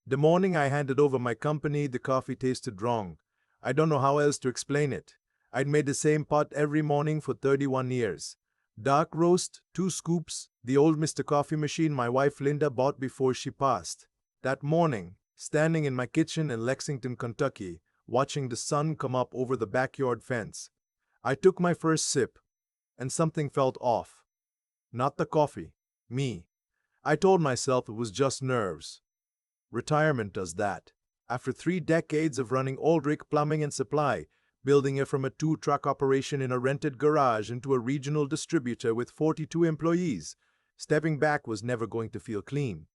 The morning I handed over my company, the coffee tasted wrong. I don't know how else to explain it. I'd made the same pot every morning for 31 years. Dark roast, 2 scoops, the old Mr. Coffee machine my wife Linda bought before she passed. That morning, standing in my kitchen in Lexington, Kentucky, watching the sun come up over the backyard fence, I took my first sip, and something felt off. Not the coffee, me. I told myself it was just nerves. Retirement does that. After 3 decades of running Aldrich Plumbing and Supply, building it from a 2-truck operation in a rented garage into a regional distributor with 42 employees, stepping back was never going to feel clean.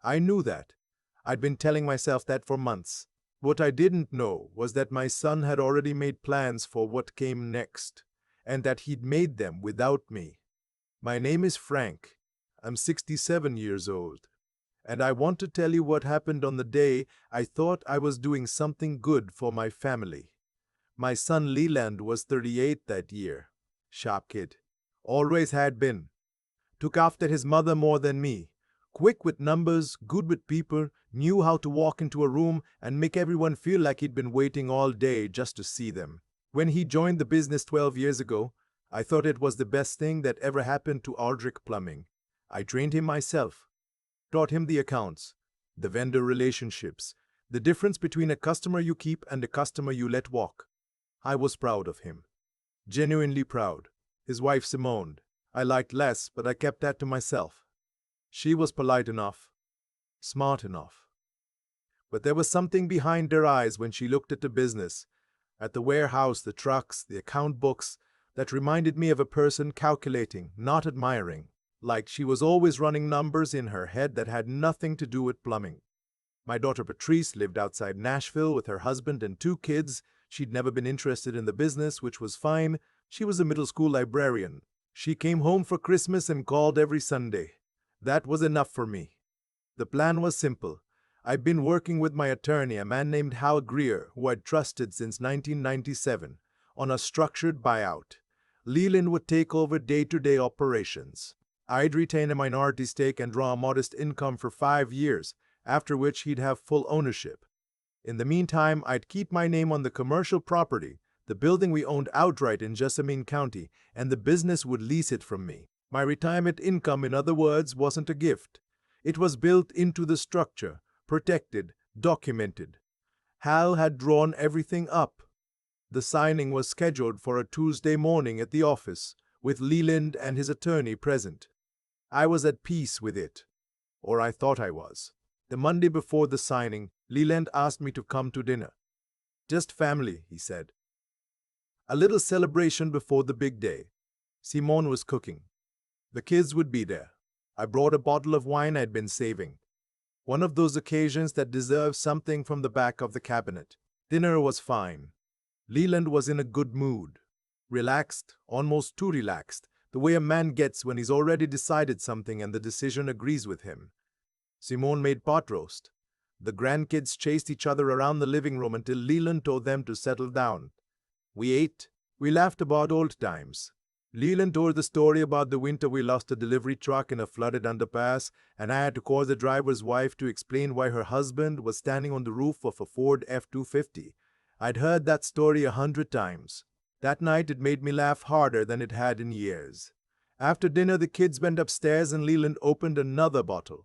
I knew that. I'd been telling myself that for months. What I didn't know was that my son had already made plans for what came next, and that he'd made them without me. My name is Frank. I'm 67 years old. And I want to tell you what happened on the day I thought I was doing something good for my family. My son Leland was 38 that year. Sharp kid. Always had been. Took after his mother more than me. Quick with numbers, good with people, knew how to walk into a room and make everyone feel like he'd been waiting all day just to see them. When he joined the business 12 years ago, I thought it was the best thing that ever happened to Aldrich Plumbing. I trained him myself. Taught him the accounts, the vendor relationships, the difference between a customer you keep and a customer you let walk. I was proud of him. Genuinely proud. His wife Simone, I liked less, but I kept that to myself. She was polite enough, smart enough. But there was something behind her eyes when she looked at the business, at the warehouse, the trucks, the account books, that reminded me of a person calculating, not admiring. Like she was always running numbers in her head that had nothing to do with plumbing. My daughter Patrice lived outside Nashville with her husband and 2 kids. She'd never been interested in the business, which was fine. She was a middle school librarian. She came home for Christmas and called every Sunday. That was enough for me. The plan was simple. I'd been working with my attorney, a man named Hal Greer, who I'd trusted since 1997, on a structured buyout. Leland would take over day-to-day operations. I'd retain a minority stake and draw a modest income for 5 years, after which he'd have full ownership. In the meantime, I'd keep my name on the commercial property, the building we owned outright in Jessamine County, and the business would lease it from me. My retirement income, in other words, wasn't a gift. It was built into the structure, protected, documented. Hal had drawn everything up. The signing was scheduled for a Tuesday morning at the office, with Leland and his attorney present. I was at peace with it, or I thought I was. The Monday before the signing, Leland asked me to come to dinner. Just family, he said. A little celebration before the big day. Simone was cooking. The kids would be there. I brought a bottle of wine I'd been saving. One of those occasions that deserves something from the back of the cabinet. Dinner was fine. Leland was in a good mood. Relaxed, almost too relaxed, the way a man gets when he's already decided something and the decision agrees with him. Simone made pot roast. The grandkids chased each other around the living room until Leland told them to settle down. We ate. We laughed about old times. Leland told the story about the winter we lost a delivery truck in a flooded underpass, and I had to call the driver's wife to explain why her husband was standing on the roof of a Ford F-250. I'd heard that story 100 times. That night it made me laugh harder than it had in years. After dinner the kids went upstairs and Leland opened another bottle.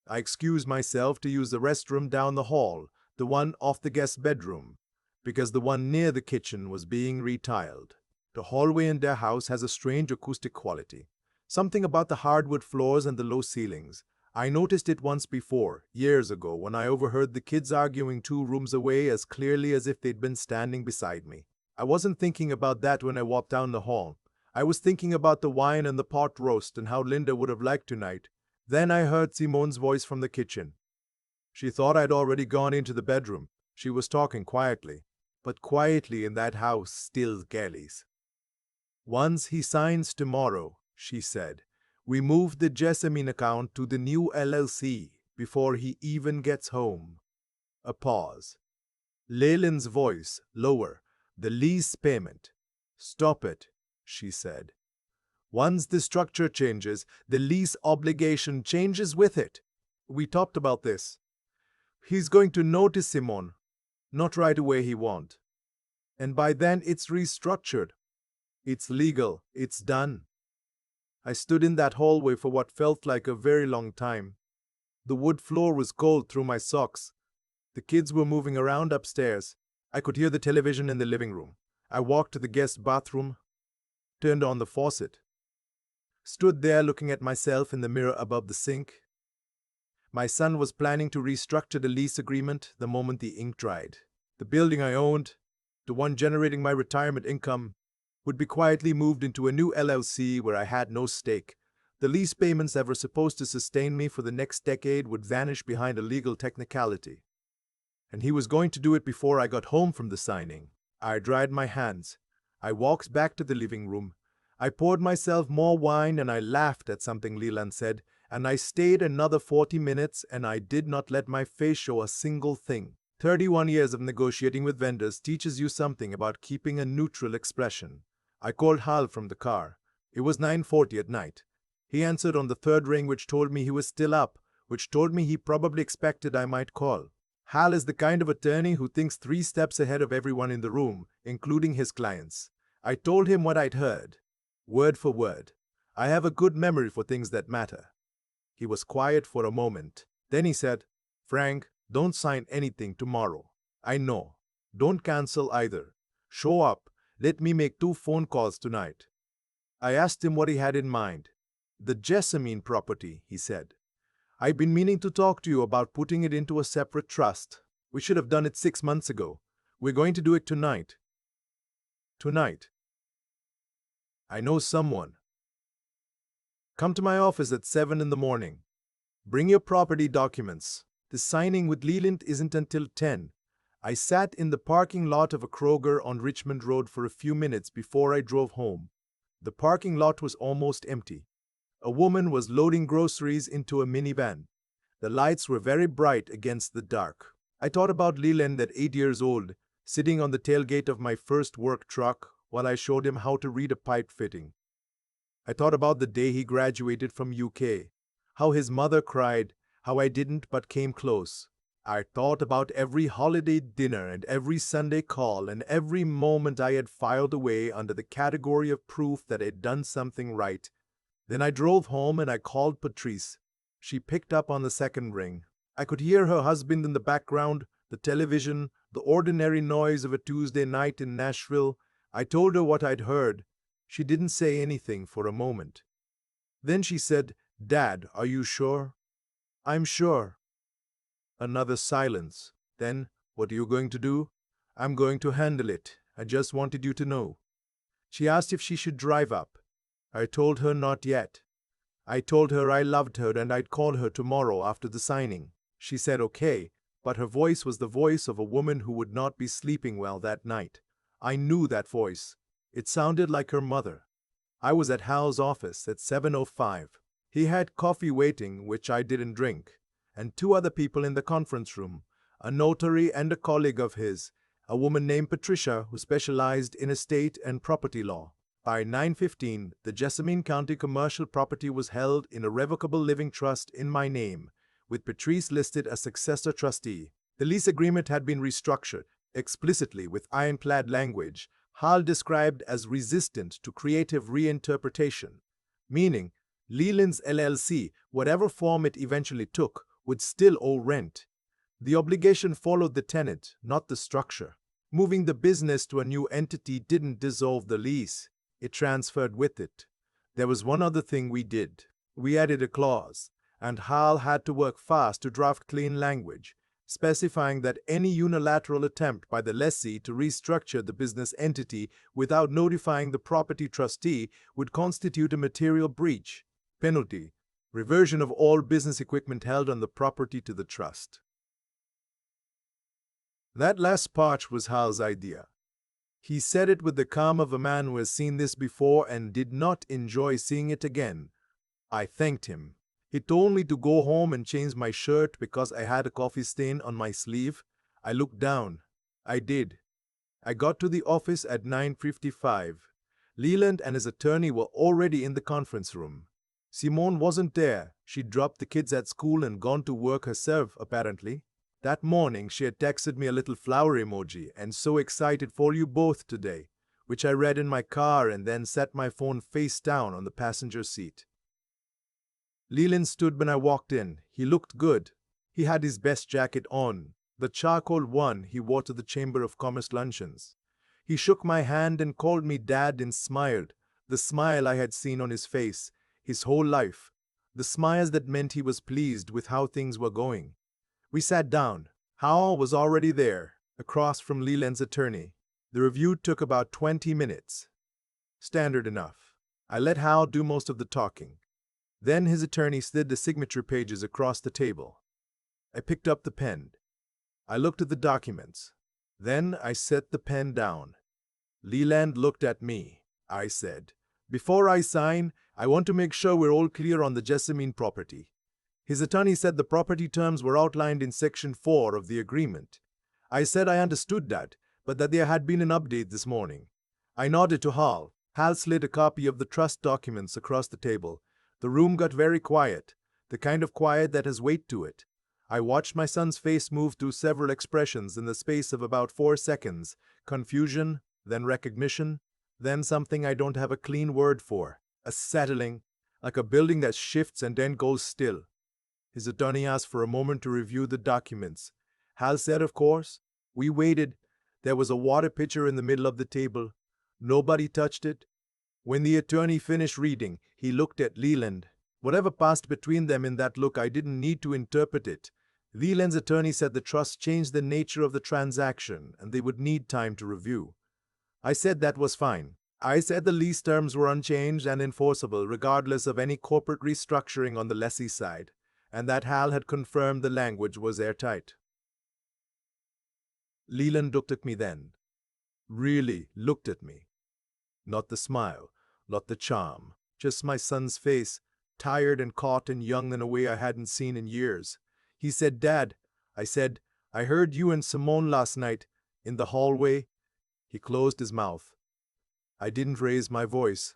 I excused myself to use the restroom down the hall, the one off the guest bedroom, because the one near the kitchen was being retiled. The hallway in their house has a strange acoustic quality. Something about the hardwood floors and the low ceilings. I noticed it once before, years ago, when I overheard the kids arguing 2 rooms away as clearly as if they'd been standing beside me. I wasn't thinking about that when I walked down the hall. I was thinking about the wine and the pot roast and how Linda would have liked tonight. Then I heard Simone's voice from the kitchen. She thought I'd already gone into the bedroom. She was talking quietly. But quietly in that house still galleys. Once he signs tomorrow, she said, we move the Jessamine account to the new LLC before he even gets home. A pause. Leland's voice, lower. The lease payment. Stop it, she said. Once the structure changes, the lease obligation changes with it. We talked about this. He's going to notice Simone, not right away he won't. And by then it's restructured. It's legal. It's done. I stood in that hallway for what felt like a very long time. The wood floor was cold through my socks. The kids were moving around upstairs. I could hear the television in the living room. I walked to the guest bathroom, turned on the faucet, stood there looking at myself in the mirror above the sink. My son was planning to restructure the lease agreement the moment the ink dried. The building I owned, the one generating my retirement income, would be quietly moved into a new LLC where I had no stake. The lease payments that were supposed to sustain me for the next decade would vanish behind a legal technicality. And he was going to do it before I got home from the signing. I dried my hands. I walked back to the living room. I poured myself more wine and I laughed at something Leland said, and I stayed another 40 minutes and I did not let my face show a single thing. 31 years of negotiating with vendors teaches you something about keeping a neutral expression. I called Hal from the car. It was 9:40 at night. He answered on the third ring, which told me he was still up, which told me he probably expected I might call. Hal is the kind of attorney who thinks 3 steps ahead of everyone in the room, including his clients. I told him what I'd heard, word for word. I have a good memory for things that matter. He was quiet for a moment. Then he said, "Frank, don't sign anything tomorrow. I know. Don't cancel either. Show up. Let me make 2 phone calls tonight." I asked him what he had in mind. "The Jessamine property," he said. "I've been meaning to talk to you about putting it into a separate trust. We should have done it 6 months ago. We're going to do it tonight." Tonight. I know someone. Come to my office at 7 in the morning. Bring your property documents. The signing with Leland isn't until 10. I sat in the parking lot of a Kroger on Richmond Road for a few minutes before I drove home. The parking lot was almost empty. A woman was loading groceries into a minivan. The lights were very bright against the dark. I thought about Leland at 8 years old, sitting on the tailgate of my first work truck while I showed him how to read a pipe fitting. I thought about the day he graduated from UK, how his mother cried, how I didn't but came close. I thought about every holiday dinner and every Sunday call and every moment I had filed away under the category of proof that I'd done something right. Then I drove home and I called Patrice. She picked up on the second ring. I could hear her husband in the background, the television, the ordinary noise of a Tuesday night in Nashville. I told her what I'd heard. She didn't say anything for a moment. Then she said, "Dad, are you sure?" "I'm sure." Another silence. Then, "What are you going to do?" "I'm going to handle it. I just wanted you to know." She asked if she should drive up. I told her not yet. I told her I loved her and I'd call her tomorrow after the signing. She said okay, but her voice was the voice of a woman who would not be sleeping well that night. I knew that voice. It sounded like her mother. I was at Hal's office at 7:05. He had coffee waiting, which I didn't drink, and 2 other people in the conference room, a notary and a colleague of his, a woman named Patricia who specialized in estate and property law. By 9:15, the Jessamine County commercial property was held in a revocable living trust in my name, with Patrice listed as successor trustee. The lease agreement had been restructured, explicitly with ironclad language, Hal described as resistant to creative reinterpretation, meaning Leland's LLC, whatever form it eventually took, would still owe rent. The obligation followed the tenant, not the structure. Moving the business to a new entity didn't dissolve the lease. It transferred with it. There was one other thing we did. We added a clause, and Hal had to work fast to draft clean language, specifying that any unilateral attempt by the lessee to restructure the business entity without notifying the property trustee would constitute a material breach. Penalty: reversion of all business equipment held on the property to the trust. That last part was Hal's idea. He said it with the calm of a man who has seen this before and did not enjoy seeing it again. I thanked him. He told me to go home and change my shirt because I had a coffee stain on my sleeve. I looked down. I did. I got to the office at 9:55. Leland and his attorney were already in the conference room. Simone wasn't there. She'd dropped the kids at school and gone to work herself, apparently. That morning, she had texted me a little flower emoji and so excited for you both today, which I read in my car and then set my phone face down on the passenger seat. Leland stood when I walked in. He looked good. He had his best jacket on, the charcoal one he wore to the Chamber of Commerce luncheons. He shook my hand and called me Dad and smiled, the smile I had seen on his face his whole life, the smiles that meant he was pleased with how things were going. We sat down. Hal was already there, across from Leland's attorney. The review took about 20 minutes. Standard enough. I let Hal do most of the talking. Then his attorney slid the signature pages across the table. I picked up the pen. I looked at the documents. Then I set the pen down. Leland looked at me. I said, "Before I sign, I want to make sure we're all clear on the Jessamine property." His attorney said the property terms were outlined in Section 4 of the agreement. I said I understood that, but that there had been an update this morning. I nodded to Hal. Hal slid a copy of the trust documents across the table. The room got very quiet, the kind of quiet that has weight to it. I watched my son's face move through several expressions in the space of about 4 seconds. Confusion, then recognition, then something I don't have a clean word for. A settling, like a building that shifts and then goes still. His attorney asked for a moment to review the documents. Hal said, of course. We waited. There was a water pitcher in the middle of the table. Nobody touched it. When the attorney finished reading, he looked at Leland. Whatever passed between them in that look, I didn't need to interpret it. Leland's attorney said the trust changed the nature of the transaction and they would need time to review. I said that was fine. I said the lease terms were unchanged and enforceable regardless of any corporate restructuring on the lessee side, and that Hal had confirmed the language was airtight. Leland looked at me then. Really looked at me. Not the smile, not the charm, just my son's face, tired and caught and young in a way I hadn't seen in years. He said, "Dad," I said, "I heard you and Simone last night, in the hallway." He closed his mouth. I didn't raise my voice.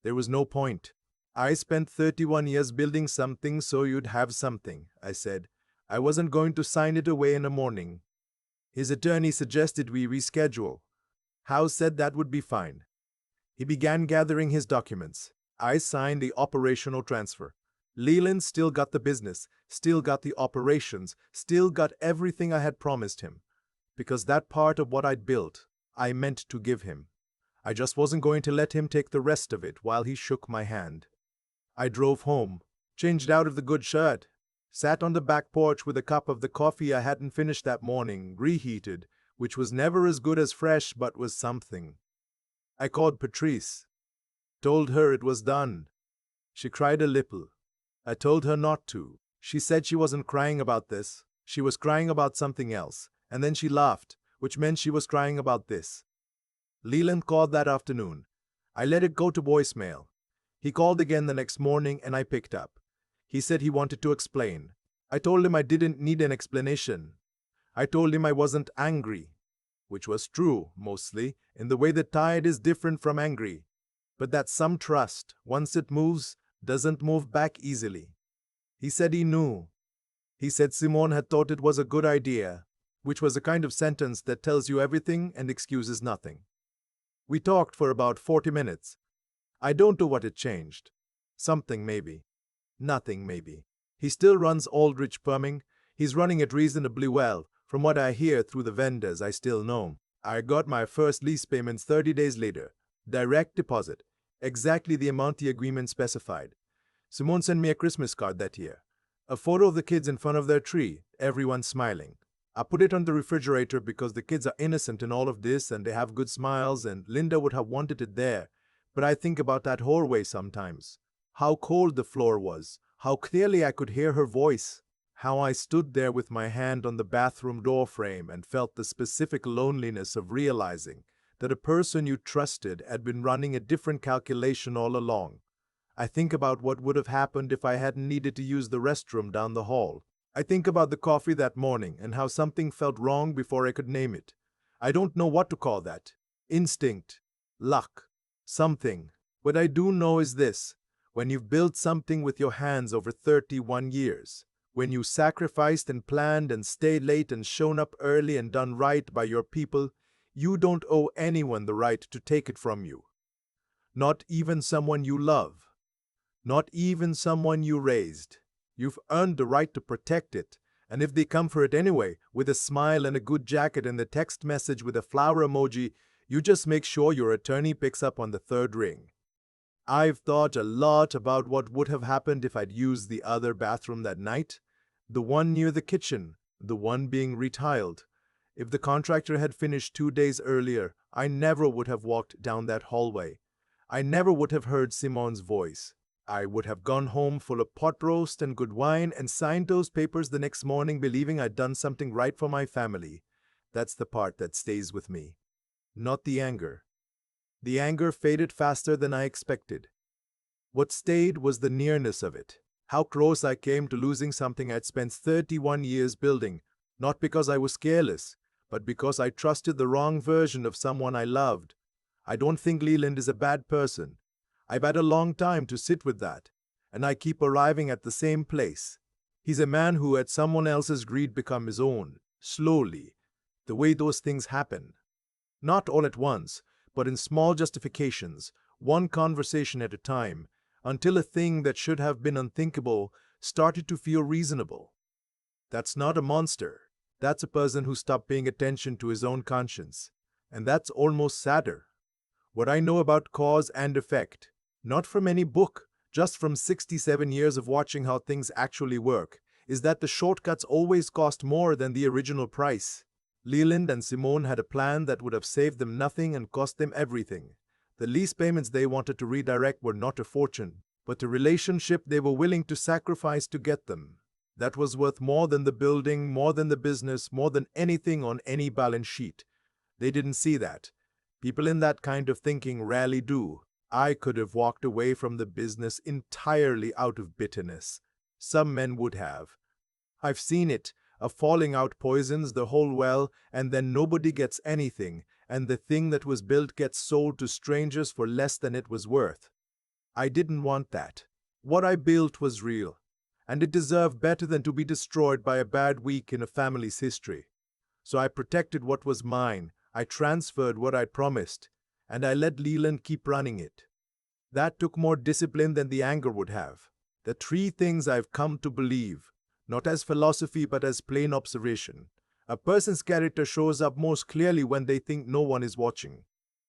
There was no point. "I spent 31 years building something so you'd have something," I said. "I wasn't going to sign it away in a morning." His attorney suggested we reschedule. Howe said that would be fine. He began gathering his documents. I signed the operational transfer. Leland still got the business, still got the operations, still got everything I had promised him. Because that part of what I'd built, I meant to give him. I just wasn't going to let him take the rest of it while he shook my hand. I drove home, changed out of the good shirt, sat on the back porch with a cup of the coffee I hadn't finished that morning, reheated, which was never as good as fresh but was something. I called Patrice, told her it was done. She cried a little. I told her not to. She said she wasn't crying about this. She was crying about something else. And then she laughed, which meant she was crying about this. Leland called that afternoon. I let it go to voicemail. He called again the next morning and I picked up. He said he wanted to explain. I told him I didn't need an explanation. I told him I wasn't angry, which was true, mostly, in the way that tired is different from angry, but that some trust, once it moves, doesn't move back easily. He said he knew. He said Simone had thought it was a good idea, which was a kind of sentence that tells you everything and excuses nothing. We talked for about 40 minutes. I don't know what it changed. Something maybe. Nothing maybe. He still runs Aldrich Plumbing. He's running it reasonably well, from what I hear through the vendors I still know. I got my first lease payments 30 days later. Direct deposit. Exactly the amount the agreement specified. Simone sent me a Christmas card that year. A photo of the kids in front of their tree, everyone smiling. I put it on the refrigerator because the kids are innocent in all of this and they have good smiles and Linda would have wanted it there. But I think about that hallway sometimes. How cold the floor was. How clearly I could hear her voice. How I stood there with my hand on the bathroom door frame and felt the specific loneliness of realizing that a person you trusted had been running a different calculation all along. I think about what would have happened if I hadn't needed to use the restroom down the hall. I think about the coffee that morning and how something felt wrong before I could name it. I don't know what to call that. Instinct, luck, something. What I do know is this: when you've built something with your hands over 31 years, When you sacrificed and planned and stayed late and shown up early and done right by your people, you don't owe anyone the right to take it from you. Not even someone you love. Not even someone you raised. You've earned the right to protect it. And if they come for it anyway, with a smile and a good jacket and the text message with a flower emoji, you just make sure your attorney picks up on the third ring. I've thought a lot about what would have happened if I'd used the other bathroom that night. The one near the kitchen, the one being retiled. If the contractor had finished 2 days earlier, I never would have walked down that hallway. I never would have heard Simone's voice. I would have gone home full of pot roast and good wine and signed those papers the next morning believing I'd done something right for my family. That's the part that stays with me. Not the anger. The anger faded faster than I expected. What stayed was the nearness of it. How close I came to losing something I'd spent 31 years building, not because I was careless, but because I trusted the wrong version of someone I loved. I don't think Leland is a bad person. I've had a long time to sit with that, and I keep arriving at the same place. He's a man who had someone else's greed become his own, slowly, the way those things happen. Not all at once, but in small justifications, one conversation at a time, until a thing that should have been unthinkable started to feel reasonable. That's not a monster. That's a person who stopped paying attention to his own conscience. And that's almost sadder. What I know about cause and effect, not from any book, just from 67 years of watching how things actually work, is that the shortcuts always cost more than the original price. Leland and Simone had a plan that would have saved them nothing and cost them everything. The lease payments they wanted to redirect were not a fortune, but a relationship they were willing to sacrifice to get them. That was worth more than the building, more than the business, more than anything on any balance sheet. They didn't see that. People in that kind of thinking rarely do. I could have walked away from the business entirely out of bitterness. Some men would have. I've seen it. A falling out poisons the whole well, and then nobody gets anything, and the thing that was built gets sold to strangers for less than it was worth. I didn't want that. What I built was real, and it deserved better than to be destroyed by a bad week in a family's history. So I protected what was mine, I transferred what I'd promised, and I let Leland keep running it. That took more discipline than the anger would have. The 3 things I've come to believe, not as philosophy but as plain observation. A person's character shows up most clearly when they think no one is watching.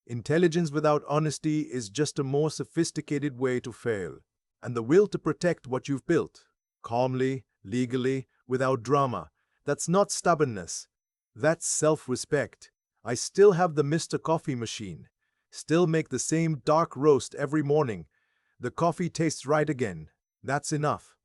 Intelligence without honesty is just a more sophisticated way to fail. And the will to protect what you've built, calmly, legally, without drama, that's not stubbornness. That's self-respect. I still have the Mr. Coffee machine. Still make the same dark roast every morning. The coffee tastes right again. That's enough.